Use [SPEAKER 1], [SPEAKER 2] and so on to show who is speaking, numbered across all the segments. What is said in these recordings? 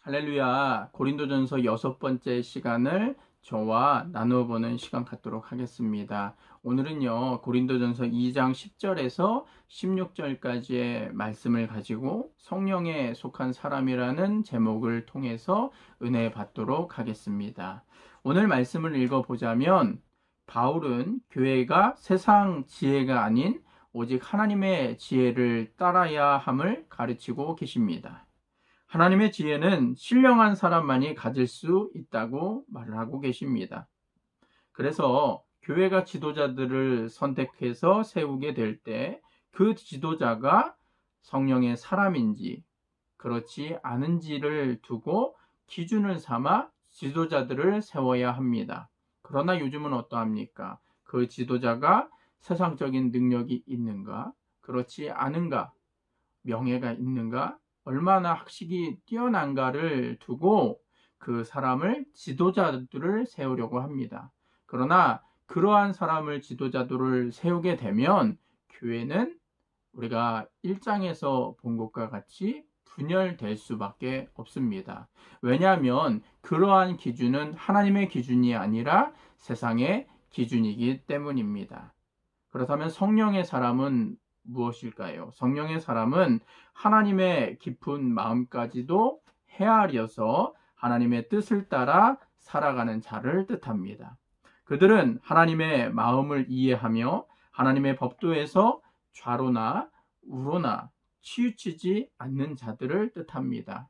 [SPEAKER 1] 할렐루야. 고린도전서 6번째 시간을 저와 나누어 보는 시간 갖도록 하겠습니다. 오늘은요, 고린도전서 2장 10절에서 16절까지의 말씀을 가지고 성령에 속한 사람이라는 제목을 통해서 은혜 받도록 하겠습니다. 오늘 말씀을 읽어보자면 바울은 교회가 세상 지혜가 아닌 오직 하나님의 지혜를 따라야 함을 가르치고 계십니다. 하나님의 지혜는 신령한 사람만이 가질 수 있다고 말을 하고 계십니다. 그래서 교회가 지도자들을 선택해서 세우게 될 때 그 지도자가 성령의 사람인지 그렇지 않은지를 두고 기준을 삼아 지도자들을 세워야 합니다. 그러나 요즘은 어떠합니까? 그 지도자가 세상적인 능력이 있는가? 그렇지 않은가? 명예가 있는가? 얼마나 학식이 뛰어난가를 두고 그 사람을 지도자들을 세우려고 합니다. 그러나 그러한 사람을 지도자들을 세우게 되면 교회는 우리가 1장에서 본 것과 같이 분열될 수밖에 없습니다. 왜냐하면 그러한 기준은 하나님의 기준이 아니라 세상의 기준이기 때문입니다. 그렇다면 성령의 사람은 무엇일까요? 성령의 사람은 하나님의 깊은 마음까지도 헤아려서 하나님의 뜻을 따라 살아가는 자를 뜻합니다. 그들은 하나님의 마음을 이해하며 하나님의 법도에서 좌로나 우로나 치우치지 않는 자들을 뜻합니다.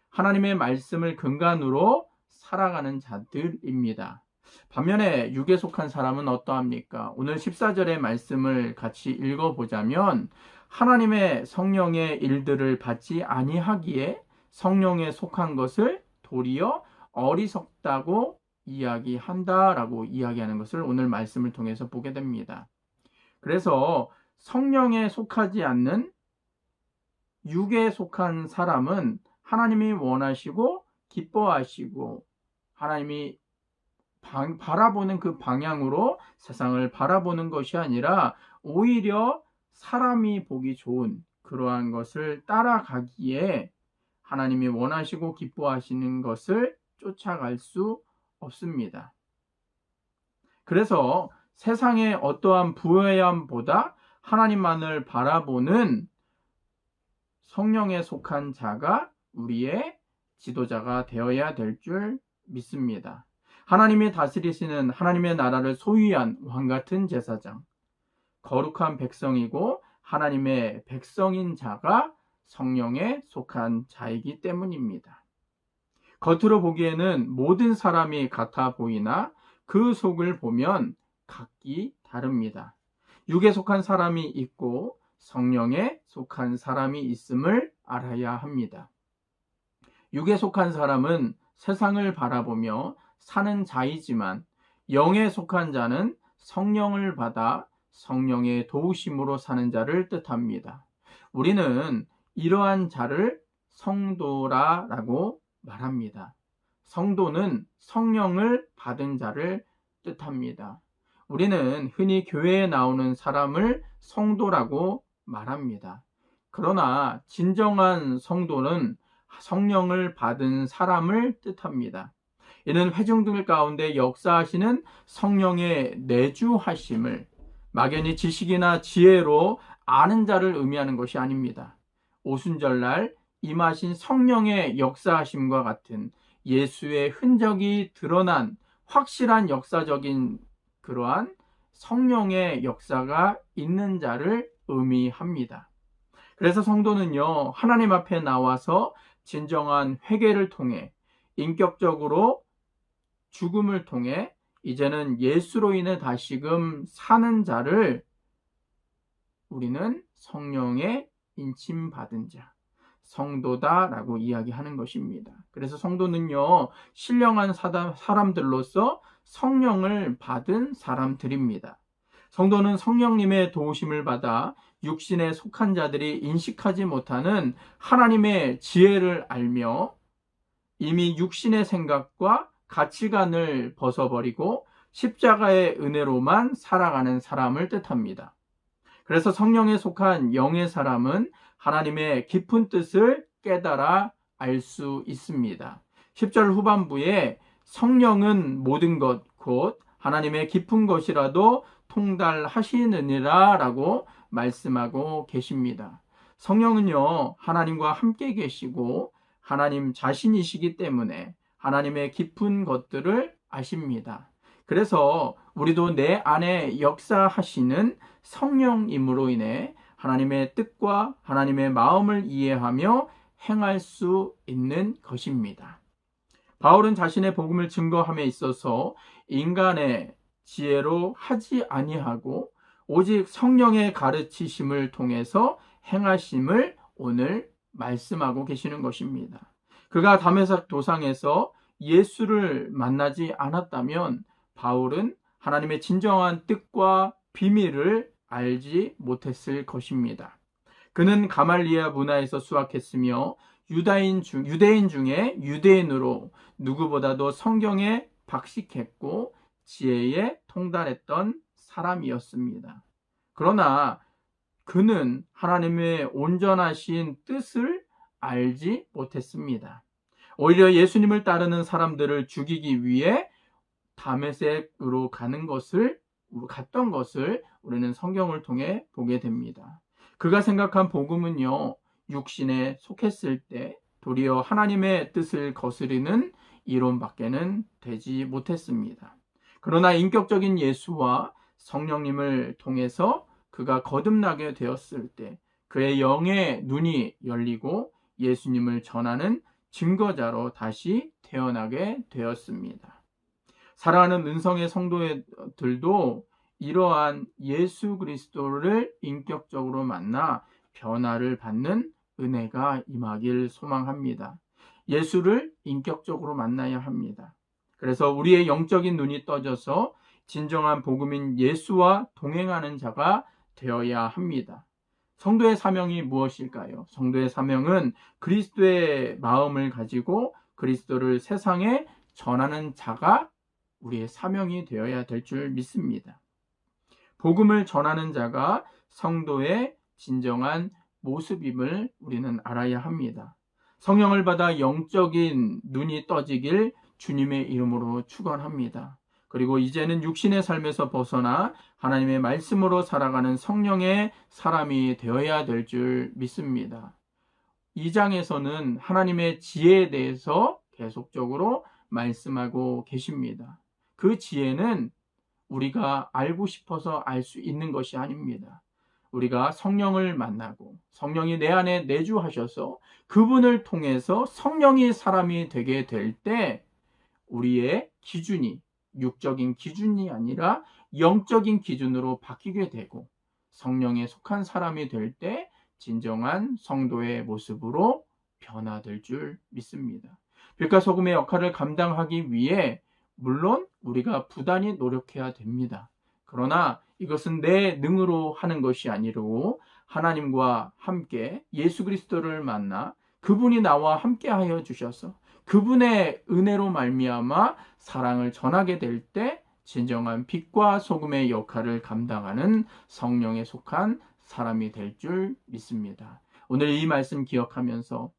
[SPEAKER 1] 하나님의 말씀을 근간으로 살아가는 자들입니다. 반면에 육에 속한 사람은 어떠합니까? 오늘 14절의 말씀을 같이 읽어보자면 하나님의 성령의 일들을 받지 아니하기에 성령에 속한 것을 도리어 어리석다고 이야기한다라고 이야기하는 것을 오늘 말씀을 통해서 보게 됩니다. 그래서 성령에 속하지 않는 육에 속한 사람은 하나님이 원하시고 기뻐하시고 하나님이 바라보는 그 방향으로 세상을 바라보는 것이 아니라 오히려 사람이 보기 좋은 그러한 것을 따라가기에 하나님이 원하시고 기뻐하시는 것을 쫓아갈 수 없습니다. 그래서 세상의 어떠한 부요함보다 하나님만을 바라보는 성령에 속한 자가 우리의 지도자가 되어야 될 줄 믿습니다. 하나님이 다스리시는 하나님의 나라를 소유한 왕같은 제사장, 거룩한 백성이고 하나님의 백성인 자가 성령에 속한 자이기 때문입니다. 겉으로 보기에는 모든 사람이 같아 보이나 그 속을 보면 각기 다릅니다. 육에 속한 사람이 있고 성령에 속한 사람이 있음을 알아야 합니다. 육에 속한 사람은 세상을 바라보며 사는 자이지만 영에 속한 자는 성령을 받아 성령의 도우심으로 사는 자를 뜻합니다. 우리는 이러한 자를 성도라고 말합니다. 성도는 성령을 받은 자를 뜻합니다. 우리는 흔히 교회에 나오는 사람을 성도라고 말합니다. 그러나 진정한 성도는 성령을 받은 사람을 뜻합니다. 이는 회중들 가운데 역사하시는 성령의 내주하심을 막연히 지식이나 지혜로 아는 자를 의미하는 것이 아닙니다. 오순절날 임하신 성령의 역사하심과 같은 예수의 흔적이 드러난 확실한 역사적인 그러한 성령의 역사가 있는 자를 의미합니다. 그래서 성도는요, 하나님 앞에 나와서 진정한 회개를 통해 인격적으로 죽음을 통해 이제는 예수로 인해 다시금 사는 자를 우리는 성령의 인침받은 자, 성도다라고 이야기하는 것입니다. 그래서 성도는요, 신령한 사람들로서 성령을 받은 사람들입니다. 성도는 성령님의 도우심을 받아 육신에 속한 자들이 인식하지 못하는 하나님의 지혜를 알며 이미 육신의 생각과 가치관을 벗어버리고 십자가의 은혜로만 살아가는 사람을 뜻합니다. 그래서 성령에 속한 영의 사람은 하나님의 깊은 뜻을 깨달아 알 수 있습니다. 10절 후반부에 성령은 모든 것 곧 하나님의 깊은 것이라도 통달하시느니라 라고 말씀하고 계십니다. 성령은요, 하나님과 함께 계시고 하나님 자신이시기 때문에 하나님의 깊은 것들을 아십니다. 그래서 우리도 내 안에 역사하시는 성령임으로 인해 하나님의 뜻과 하나님의 마음을 이해하며 행할 수 있는 것입니다. 바울은 자신의 복음을 증거함에 있어서 인간의 지혜로 하지 아니하고 오직 성령의 가르치심을 통해서 행하심을 오늘 말씀하고 계시는 것입니다. 그가 다메섹 도상에서 예수를 만나지 않았다면 바울은 하나님의 진정한 뜻과 비밀을 알지 못했을 것입니다. 그는 가말리아 문화에서 수학했으며 유대인 중에 유대인으로 누구보다도 성경에 박식했고 지혜에 통달했던 사람이었습니다. 그러나 그는 하나님의 온전하신 뜻을 알지 못했습니다. 오히려 예수님을 따르는 사람들을 죽이기 위해 다메섹으로 갔던 것을 우리는 성경을 통해 보게 됩니다. 그가 생각한 복음은요, 육신에 속했을 때 도리어 하나님의 뜻을 거스르는 이론밖에는 되지 못했습니다. 그러나 인격적인 예수와 성령님을 통해서 그가 거듭나게 되었을 때 그의 영의 눈이 열리고 예수님을 전하는 증거자로 다시 태어나게 되었습니다. 사랑하는 은성의 성도들도 이러한 예수 그리스도를 인격적으로 만나 변화를 받는 은혜가 임하길 소망합니다. 예수를 인격적으로 만나야 합니다. 그래서 우리의 영적인 눈이 떠져서 진정한 복음인 예수와 동행하는 자가 되어야 합니다. 성도의 사명이 무엇일까요? 성도의 사명은 그리스도의 마음을 가지고 그리스도를 세상에 전하는 자가 우리의 사명이 되어야 될 줄 믿습니다. 복음을 전하는 자가 성도의 진정한 모습임을 우리는 알아야 합니다. 성령을 받아 영적인 눈이 떠지길 주님의 이름으로 축원합니다. 그리고 이제는 육신의 삶에서 벗어나 하나님의 말씀으로 살아가는 성령의 사람이 되어야 될 줄 믿습니다. 2장에서는 하나님의 지혜에 대해서 계속적으로 말씀하고 계십니다. 그 지혜는 우리가 알고 싶어서 알 수 있는 것이 아닙니다. 우리가 성령을 만나고 성령이 내 안에 내주하셔서 그분을 통해서 성령이 사람이 되게 될 때 우리의 기준이 육적인 기준이 아니라 영적인 기준으로 바뀌게 되고 성령에 속한 사람이 될 때 진정한 성도의 모습으로 변화될 줄 믿습니다. 빛과 소금의 역할을 감당하기 위해 물론 우리가 부단히 노력해야 됩니다. 그러나 이것은 내 능으로 하는 것이 아니고 하나님과 함께 예수 그리스도를 만나 그분이 나와 함께 하여 주셔서 그분의 은혜로 말미암아 사랑을 전하게 될 때 진정한 빛과 소금의 역할을 감당하는 성령에 속한 사람이 될 줄 믿습니다. 오늘 이 말씀 기억하면서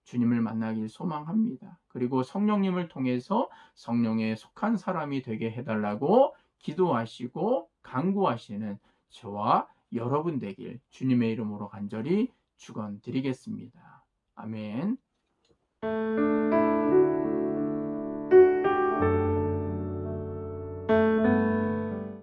[SPEAKER 1] 주님을 만나길 소망합니다. 그리고 성령님을 통해서 성령에 속한 사람이 되게 해달라고 기도하시고 간구하시는 저와 여러분 되길 주님의 이름으로 간절히 축원드리겠습니다. 아멘.